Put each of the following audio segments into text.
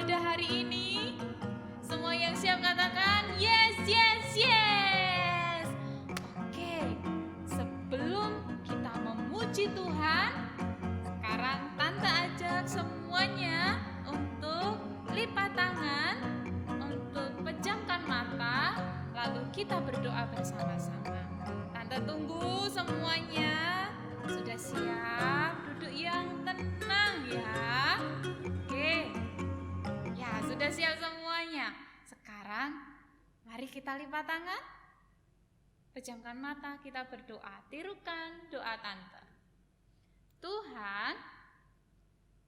pada hari ini? Semua yang siap katakan yes, yes, yes. Oke, sebelum kita memuji Tuhan, sekarang Tante ajak semuanya untuk lipat tangan, untuk pejamkan mata, lalu kita berdoa bersama-sama. Tante tunggu semuanya. Sudah siap? Duduk yang tenang ya. Oke. Ya, sudah siap semuanya. Sekarang mari kita lipat tangan. Pejamkan mata, kita berdoa. Tirukan doa Tante. Tuhan,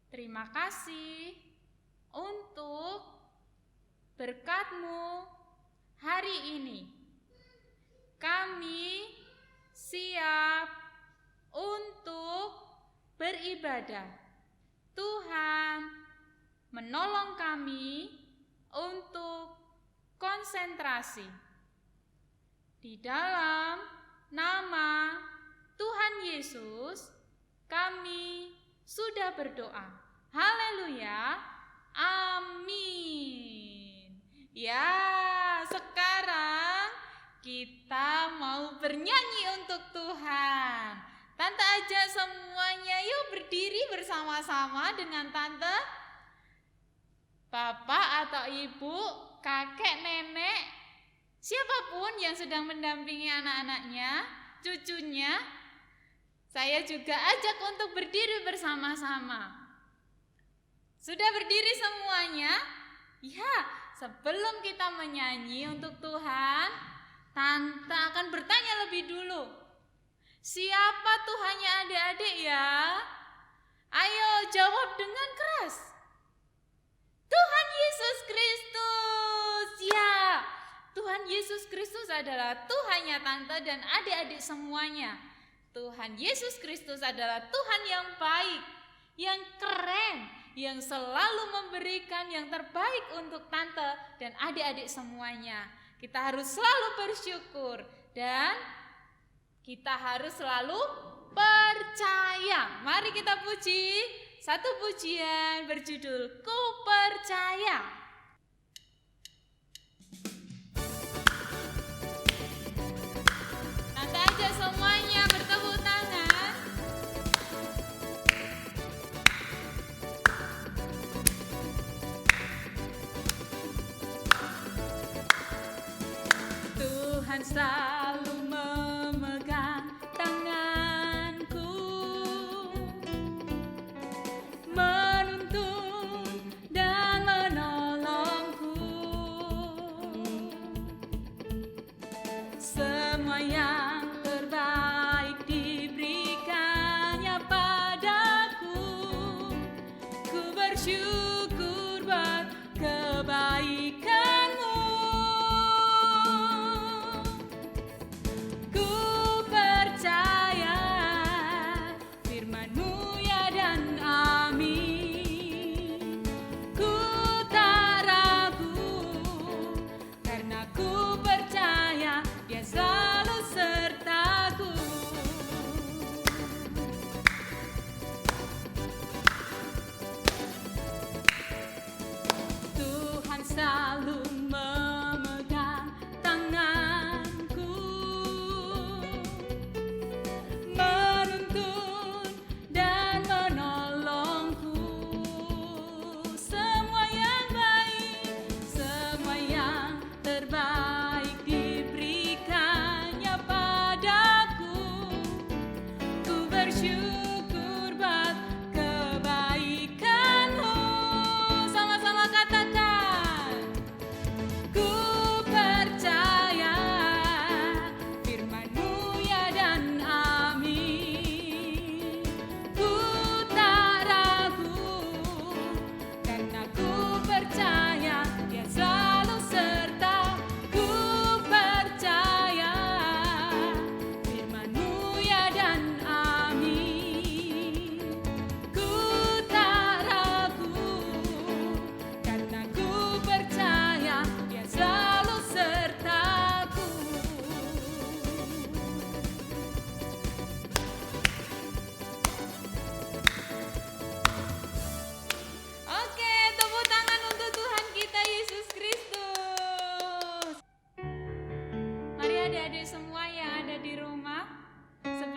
terima kasih untuk berkat-Mu hari ini. Kami siap untuk beribadah. Tuhan, menolong kami untuk konsentrasi. Di dalam nama Tuhan Yesus, kami sudah berdoa. Haleluya. Amin. Ya, sekarang kita mau bernyanyi untuk Tuhan. Tante ajak semuanya, yuk berdiri bersama-sama dengan Tante. Bapak atau ibu, kakek, nenek, siapapun yang sedang mendampingi anak-anaknya, cucunya, saya juga ajak untuk berdiri bersama-sama. Sudah berdiri semuanya? Ya, sebelum kita menyanyi untuk Tuhan, Tante akan bertanya lebih dulu. Siapa Tuhannya adik-adik ya? Ayo jawab dengan keras. Tuhan Yesus Kristus. Ya, Tuhan Yesus Kristus adalah Tuhannya Tante dan adik-adik semuanya. Tuhan Yesus Kristus adalah Tuhan yang baik, yang keren, yang selalu memberikan yang terbaik untuk Tante dan adik-adik semuanya. Kita harus selalu bersyukur dan kita harus selalu percaya. Mari kita puji satu pujian berjudul Ku Percaya. Nanti aja semuanya bertepuk tangan. Tuhan selalu memegang tanganku, menuntun dan menolongku. Semua yang terbaik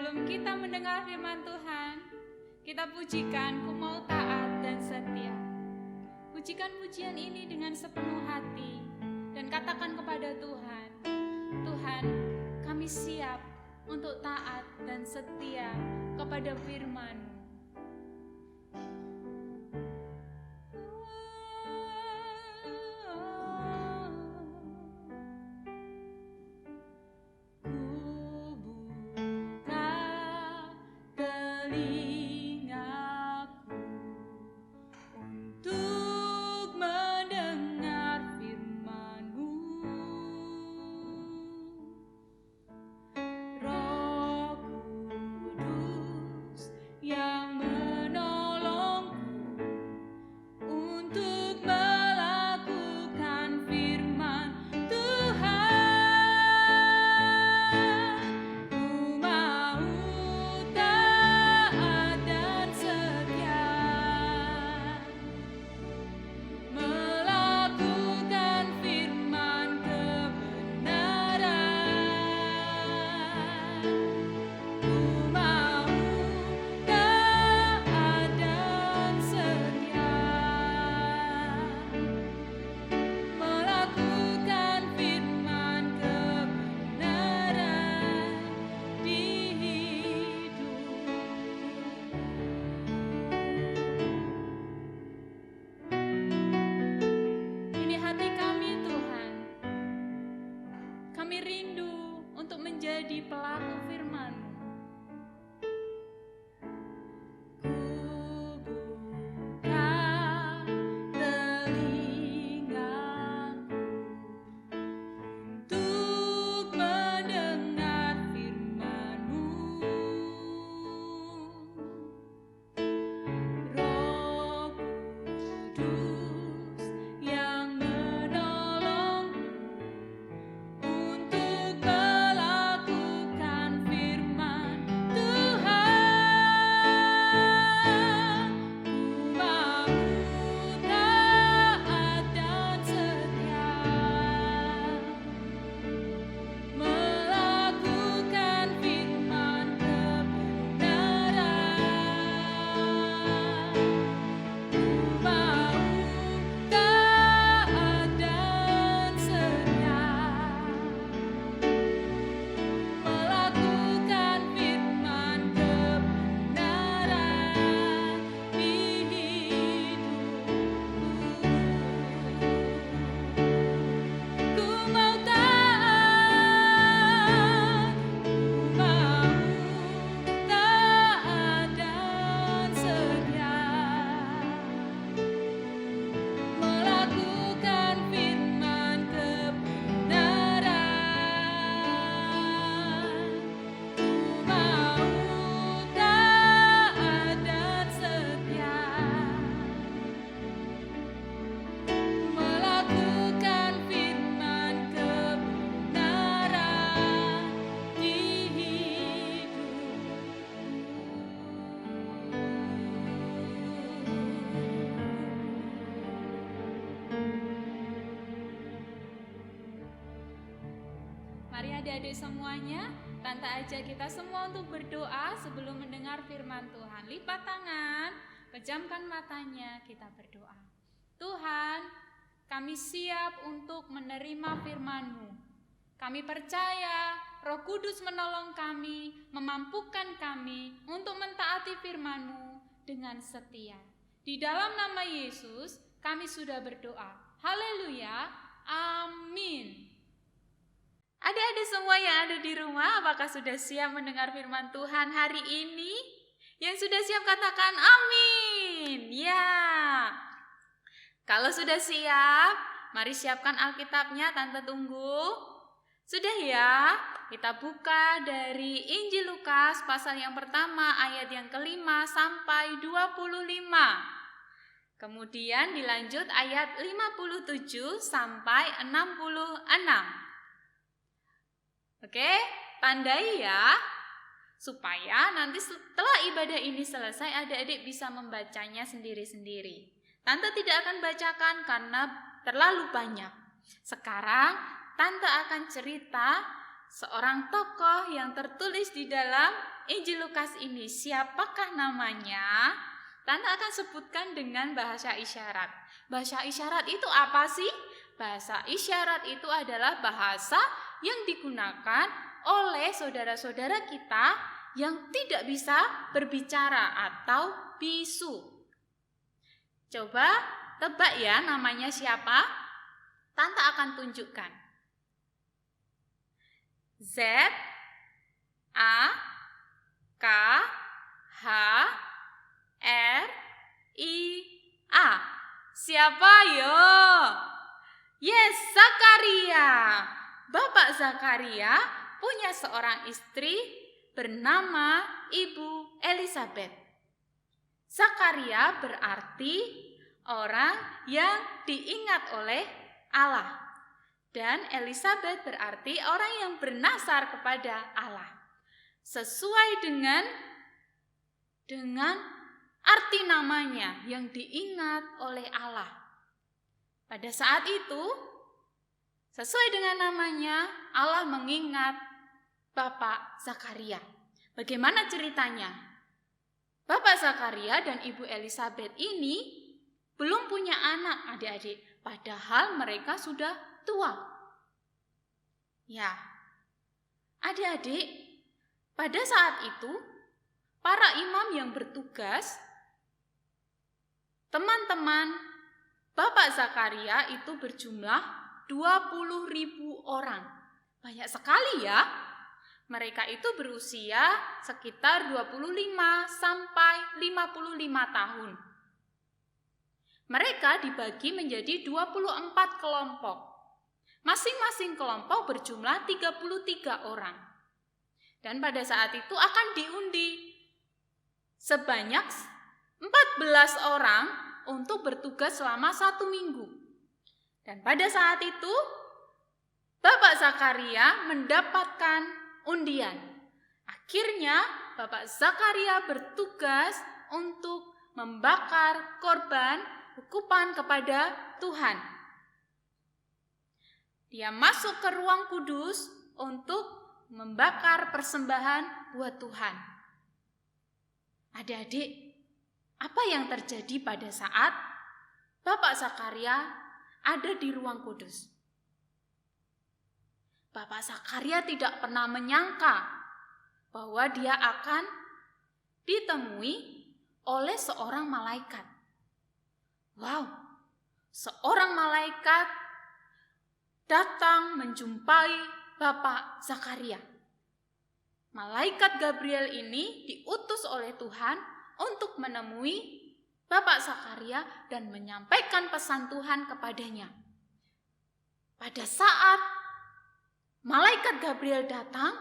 sebelum kita mendengar firman Tuhan, kita pujikan Ku Mau Taat dan Setia. Pujikan pujian ini dengan sepenuh hati dan katakan kepada Tuhan, Tuhan, kami siap untuk taat dan setia kepada firman-Mu. Kami rindu untuk menjadi pelaku firman-Mu. Mari adik-adik semuanya, Tante ajak kita semua untuk berdoa sebelum mendengar firman Tuhan. Lipat tangan, pejamkan matanya, kita berdoa. Tuhan, kami siap untuk menerima firman-Mu. Kami percaya Roh Kudus menolong kami, memampukan kami untuk mentaati firman-Mu dengan setia. Di dalam nama Yesus, kami sudah berdoa. Haleluya, amin. Adik-adik semua yang ada di rumah, apakah sudah siap mendengar firman Tuhan hari ini? Yang sudah siap katakan amin. Ya. Kalau sudah siap, mari siapkan Alkitabnya, Tante tunggu. Sudah ya? Kita buka dari Injil Lukas pasal yang pertama ayat yang ke-5 sampai 25. Kemudian dilanjut ayat 57 sampai 66. Oke, tandai ya, supaya nanti setelah ibadah ini selesai adik-adik bisa membacanya sendiri-sendiri. Tante tidak akan bacakan karena terlalu banyak. Sekarang Tante akan cerita seorang tokoh yang tertulis di dalam Injil Lukas ini. Siapakah namanya? Tante akan sebutkan dengan bahasa isyarat. Bahasa isyarat itu apa sih? Bahasa isyarat itu adalah bahasa yang digunakan oleh saudara-saudara kita yang tidak bisa berbicara atau bisu. Coba tebak ya namanya siapa? Tante akan tunjukkan. Z A K H R I A. Siapa yo? Yes, Zakaria. Bapak Zakaria punya seorang istri bernama Ibu Elisabeth. Zakaria berarti orang yang diingat oleh Allah. Dan Elisabeth berarti orang yang bernasar kepada Allah. Sesuai dengan arti namanya yang diingat oleh Allah. Pada saat itu, sesuai dengan namanya, Allah mengingat Bapak Zakaria. Bagaimana ceritanya? Bapak Zakaria dan Ibu Elisabeth ini belum punya anak, adik-adik. Padahal mereka sudah tua. Ya, adik-adik, pada saat itu, para imam yang bertugas, teman-teman Bapak Zakaria itu berjumlah 20.000 orang. Banyak sekali ya. Mereka itu berusia sekitar 25 sampai 55 tahun. Mereka dibagi menjadi 24 kelompok. Masing-masing kelompok berjumlah 33 orang. Dan pada saat itu akan diundi sebanyak 14 orang untuk bertugas selama 1 minggu. Dan pada saat itu, Bapak Zakaria mendapatkan undian. Akhirnya, Bapak Zakaria bertugas untuk membakar korban hukuman kepada Tuhan. Dia masuk ke ruang kudus untuk membakar persembahan buat Tuhan. Adik-adik, apa yang terjadi pada saat Bapak Zakaria ada di ruang kudus? Bapak Zakaria tidak pernah menyangka bahwa dia akan ditemui oleh seorang malaikat. Wow, seorang malaikat datang menjumpai Bapak Zakaria. Malaikat Gabriel ini diutus oleh Tuhan untuk menemui Bapak Zakaria dan menyampaikan pesan Tuhan kepadanya. Pada saat malaikat Gabriel datang,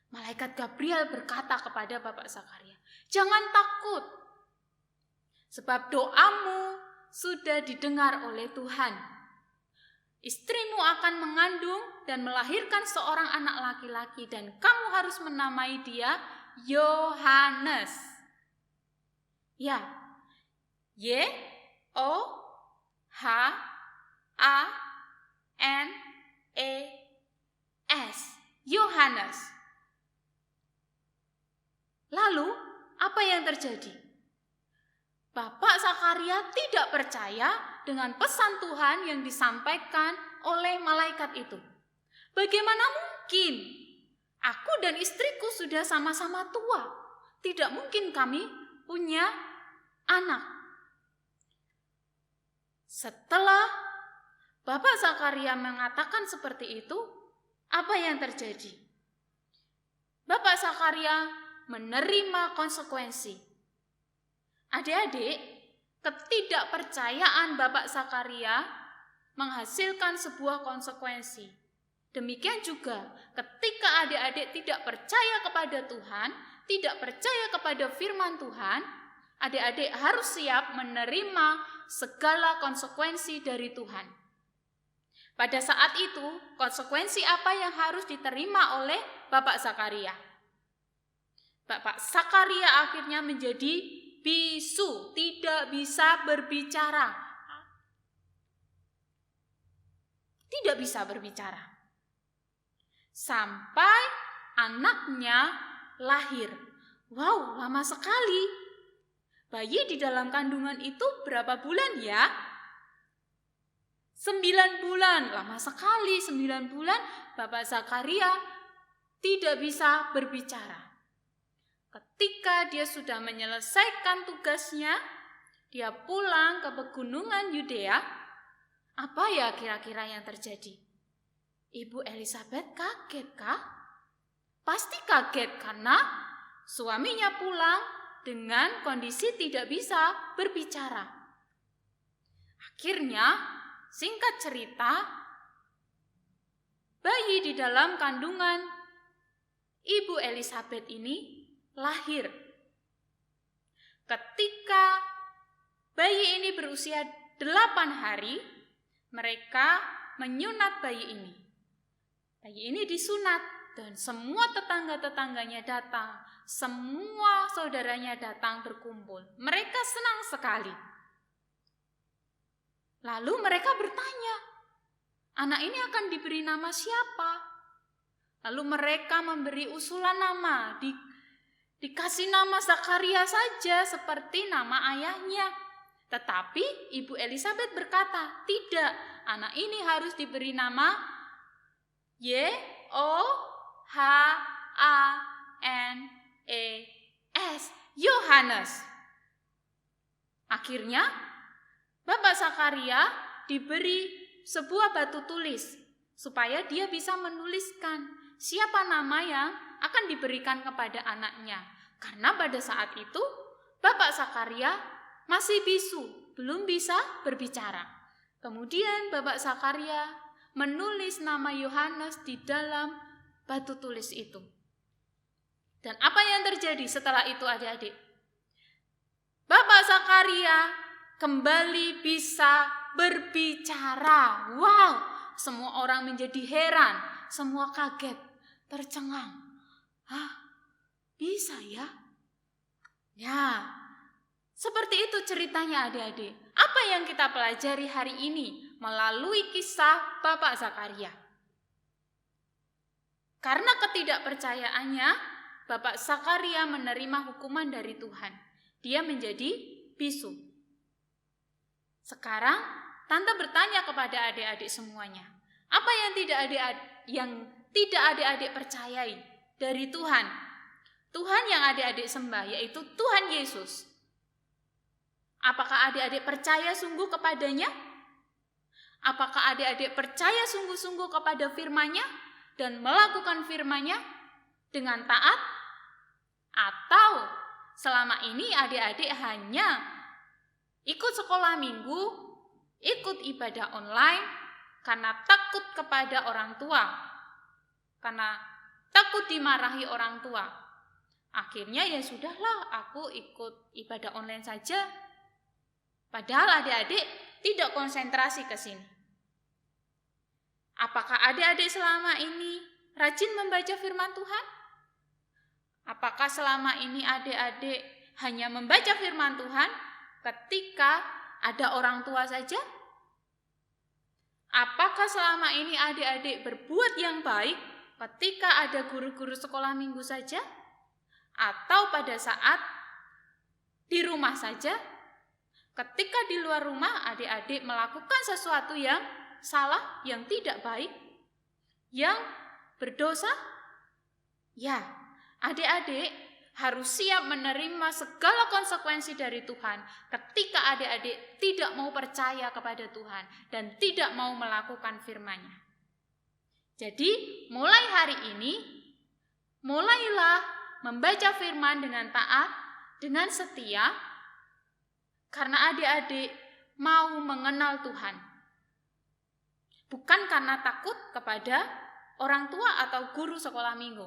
malaikat Gabriel berkata kepada Bapak Zakaria, "Jangan takut, sebab doamu sudah didengar oleh Tuhan. Istrimu akan mengandung dan melahirkan seorang anak laki-laki dan kamu harus menamai dia Yohanes." Ya, Y-O-H-A-N-E-S, Yohanes. Lalu, apa yang terjadi? Bapak Zakaria tidak percaya dengan pesan Tuhan yang disampaikan oleh malaikat itu. Bagaimana mungkin? Aku dan istriku sudah sama-sama tua. Tidak mungkin kami punya anak. Setelah Bapak Zakaria mengatakan seperti itu, apa yang terjadi? Bapak Zakaria menerima konsekuensi. Adik-adik, ketidakpercayaan Bapak Zakaria menghasilkan sebuah konsekuensi. Demikian juga ketika adik-adik tidak percaya kepada Tuhan, tidak percaya kepada firman Tuhan, adik-adik harus siap menerima segala konsekuensi dari Tuhan. Pada saat itu, konsekuensi apa yang harus diterima oleh Bapak Zakaria? Bapak Zakaria akhirnya menjadi bisu, tidak bisa berbicara. Tidak bisa berbicara. sampai anaknya lahir. Wow, lama sekali. Bayi di dalam kandungan itu berapa bulan ya? 9 bulan, lama sekali. 9 bulan Bapak Zakaria tidak bisa berbicara. Ketika dia sudah menyelesaikan tugasnya, dia pulang ke pegunungan Yudea. Apa ya kira-kira yang terjadi? Ibu Elisabet kaget kah? Pasti kaget karena suaminya pulang dengan kondisi tidak bisa berbicara. Akhirnya, singkat cerita, bayi di dalam kandungan Ibu Elisabet ini lahir. Ketika bayi ini berusia 8 hari, mereka menyunat bayi ini. Bayi ini disunat dan semua tetangga-tetangganya datang, semua saudaranya datang berkumpul. Mereka senang sekali. Lalu mereka bertanya, anak ini akan diberi nama siapa? Lalu mereka memberi usulan nama, dikasih nama Zakaria saja seperti nama ayahnya. Tetapi Ibu Elisabet berkata, tidak, anak ini harus diberi nama Yohanes, Yohanes. Akhirnya Bapak Zakaria diberi sebuah batu tulis supaya dia bisa menuliskan siapa nama yang akan diberikan kepada anaknya. Karena pada saat itu Bapak Zakaria masih bisu, belum bisa berbicara. Kemudian Bapak Zakaria menulis nama Yohanes di dalam batu tulis itu. Dan apa yang terjadi setelah itu adik-adik? Bapak Zakaria kembali bisa berbicara. Wow, semua orang menjadi heran, semua kaget, tercengang. Bisa ya? Ya, seperti itu ceritanya adik-adik. Apa yang kita pelajari hari ini melalui kisah Bapak Zakaria? Karena ketidakpercayaannya, Bapak Zakaria menerima hukuman dari Tuhan. Dia menjadi bisu. Sekarang, Tante bertanya kepada adik-adik semuanya. Apa yang tidak adik-adik percayai dari Tuhan? Tuhan yang adik-adik sembah, yaitu Tuhan Yesus. Apakah adik-adik percaya sungguh kepadanya? Apakah adik-adik percaya sungguh-sungguh kepada firman-Nya dan melakukan firman-Nya dengan taat? Atau selama ini adik-adik hanya ikut sekolah minggu, ikut ibadah online karena takut kepada orang tua, karena takut dimarahi orang tua. Akhirnya ya sudahlah, aku ikut ibadah online saja. Padahal adik-adik tidak konsentrasi ke sini. Apakah adik-adik selama ini rajin membaca firman Tuhan? Apakah selama ini adik-adik hanya membaca firman Tuhan ketika ada orang tua saja? Apakah selama ini adik-adik berbuat yang baik ketika ada guru-guru sekolah minggu saja? Atau pada saat di rumah saja? Ketika di luar rumah adik-adik melakukan sesuatu yang salah, yang tidak baik, yang berdosa? Ya, adik-adik harus siap menerima segala konsekuensi dari Tuhan ketika adik-adik tidak mau percaya kepada Tuhan dan tidak mau melakukan firman-Nya. Jadi, mulai hari ini, mulailah membaca firman dengan taat, dengan setia, karena adik-adik mau mengenal Tuhan. Bukan karena takut kepada orang tua atau guru sekolah minggu.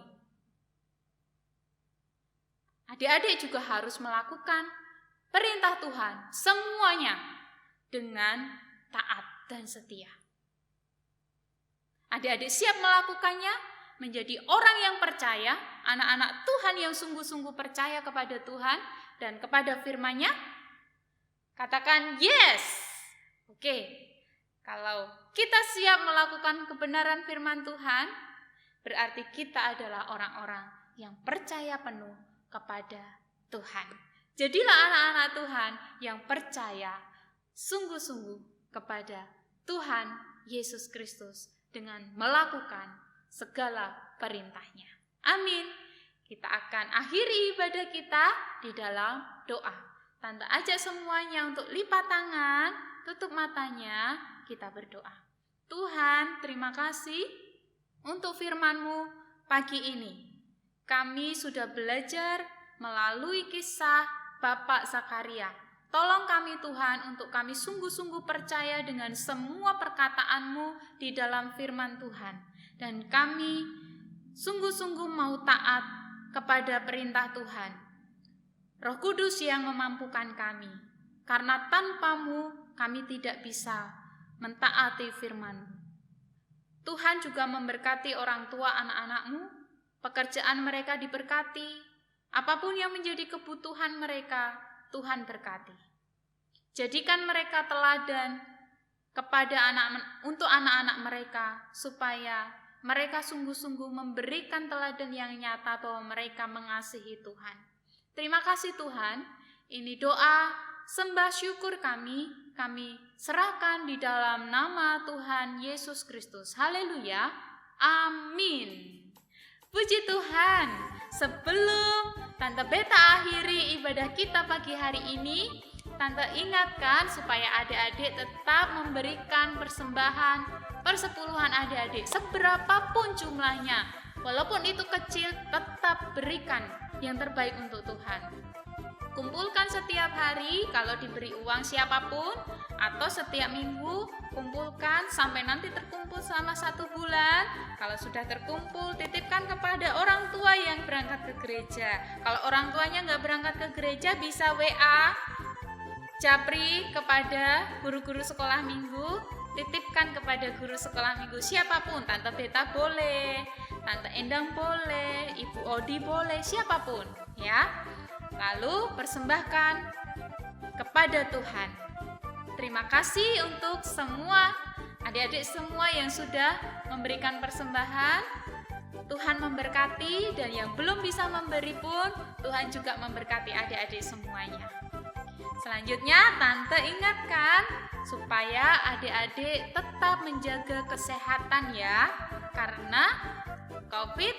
Adik-adik juga harus melakukan perintah Tuhan semuanya dengan taat dan setia. Adik-adik siap melakukannya, menjadi orang yang percaya, anak-anak Tuhan yang sungguh-sungguh percaya kepada Tuhan dan kepada firman-Nya. Katakan yes. Oke. Kalau kita siap melakukan kebenaran firman Tuhan, berarti kita adalah orang-orang yang percaya penuh kepada Tuhan. Jadilah anak-anak Tuhan yang percaya sungguh-sungguh kepada Tuhan Yesus Kristus dengan melakukan segala perintahnya. Amin. Kita akan akhiri ibadah kita di dalam doa. Tante ajak semuanya untuk lipat tangan, tutup matanya, kita berdoa. Tuhan, terima kasih untuk firman-Mu pagi ini. Kami sudah belajar melalui kisah Bapak Zakaria. Tolong kami Tuhan untuk kami sungguh-sungguh percaya dengan semua perkataan-Mu di dalam firman Tuhan. Dan kami sungguh-sungguh mau taat kepada perintah Tuhan. Roh Kudus yang memampukan kami. Karena tanpa-Mu kami tidak bisa mentaati firman-Mu. Tuhan juga memberkati orang tua anak-anak-Mu. Pekerjaan mereka diberkati. Apapun yang menjadi kebutuhan mereka, Tuhan berkati. Jadikan mereka teladan kepada untuk anak-anak mereka, supaya mereka sungguh-sungguh memberikan teladan yang nyata bahwa mereka mengasihi Tuhan. Terima kasih Tuhan, ini doa sembah syukur kami serahkan di dalam nama Tuhan Yesus Kristus. Haleluya, amin. Puji Tuhan, sebelum Tante Beta akhiri ibadah kita pagi hari ini, Tante ingatkan supaya adik-adik tetap memberikan persembahan persepuluhan adik-adik seberapapun jumlahnya. Walaupun itu kecil, tetap berikan yang terbaik untuk Tuhan. Kumpulkan setiap hari kalau diberi uang siapapun, atau setiap minggu kumpulkan sampai nanti terkumpul selama 1 bulan. Kalau sudah terkumpul, titipkan kepada orang tua yang berangkat ke gereja. Kalau orang tuanya nggak berangkat ke gereja, bisa WA Japri kepada guru-guru sekolah minggu, titipkan kepada guru sekolah minggu siapapun, Tante Beta boleh, Tante Endang boleh, Ibu Odi boleh, siapapun ya. Lalu persembahkan kepada Tuhan. Terima kasih untuk semua adik-adik semua yang sudah memberikan persembahan. Tuhan memberkati, dan yang belum bisa memberi pun Tuhan juga memberkati adik-adik semuanya. Selanjutnya Tante ingatkan supaya adik-adik tetap menjaga kesehatan ya, karena COVID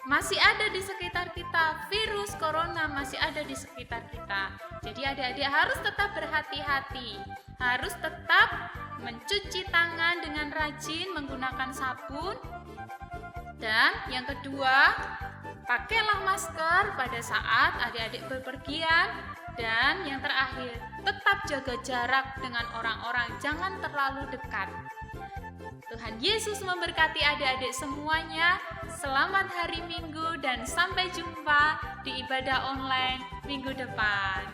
masih ada di sekitar kita, virus corona masih ada di sekitar kita. Jadi adik-adik harus tetap berhati-hati, harus tetap mencuci tangan dengan rajin menggunakan sabun. Dan yang kedua, pakailah masker pada saat adik-adik bepergian. Dan yang terakhir, tetap jaga jarak dengan orang-orang, jangan terlalu dekat. Tuhan Yesus memberkati adik-adik semuanya. Selamat hari Minggu dan sampai jumpa di ibadah online minggu depan.